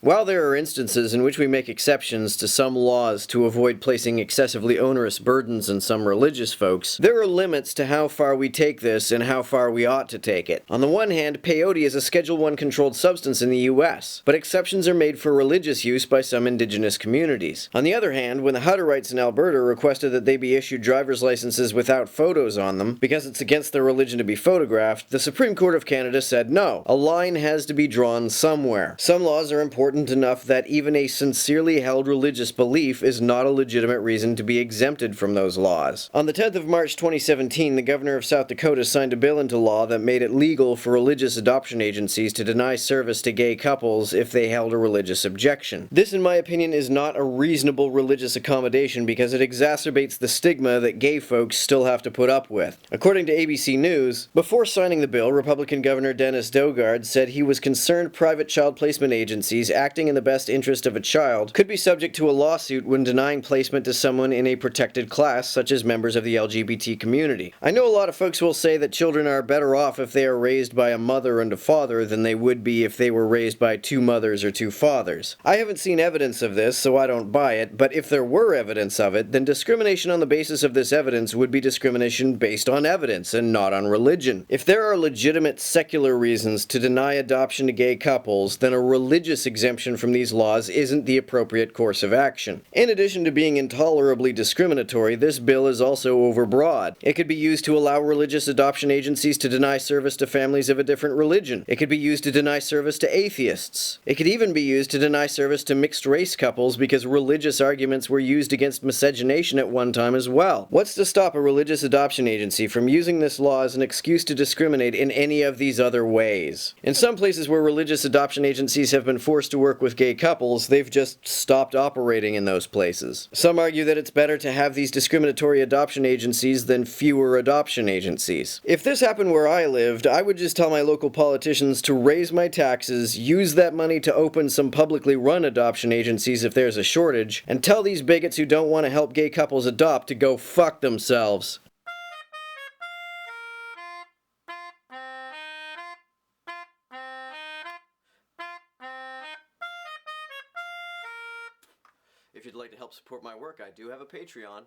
While there are instances in which we make exceptions to some laws to avoid placing excessively onerous burdens on some religious folks, there are limits to how far we take this and how far we ought to take it. On the one hand, peyote is a Schedule I controlled substance in the US, but exceptions are made for religious use by some indigenous communities. On the other hand, when the Hutterites in Alberta requested that they be issued driver's licenses without photos on them, because it's against their religion to be photographed, the Supreme Court of Canada said no. A line has to be drawn somewhere. Some laws are important enough that even a sincerely held religious belief is not a legitimate reason to be exempted from those laws. On the 10th of March 2017, the governor of South Dakota signed a bill into law that made it legal for religious adoption agencies to deny service to gay couples if they held a religious objection. This, in my opinion, is not a reasonable religious accommodation because it exacerbates the stigma that gay folks still have to put up with. According to ABC News, before signing the bill, Republican Governor Dennis Daugaard said he was concerned private child placement agencies acting in the best interest of a child could be subject to a lawsuit when denying placement to someone in a protected class, such as members of the LGBT community. I know a lot of folks will say that children are better off if they are raised by a mother and a father than they would be if they were raised by two mothers or two fathers. I haven't seen evidence of this, so I don't buy it, but if there were evidence of it, then discrimination on the basis of this evidence would be discrimination based on evidence and not on religion. If there are legitimate secular reasons to deny adoption to gay couples, then a religious exemption from these laws isn't the appropriate course of action. In addition to being intolerably discriminatory, this bill is also overbroad. It could be used to allow religious adoption agencies to deny service to families of a different religion. It could be used to deny service to atheists. It could even be used to deny service to mixed-race couples because religious arguments were used against miscegenation at one time as well. What's to stop a religious adoption agency from using this law as an excuse to discriminate in any of these other ways? In some places where religious adoption agencies have been forced to work with gay couples, they've just stopped operating in those places. Some argue that it's better to have these discriminatory adoption agencies than fewer adoption agencies. If this happened where I lived, I would just tell my local politicians to raise my taxes, use that money to open some publicly run adoption agencies if there's a shortage, and tell these bigots who don't want to help gay couples adopt to go fuck themselves. If you'd like to help support my work, I do have a Patreon.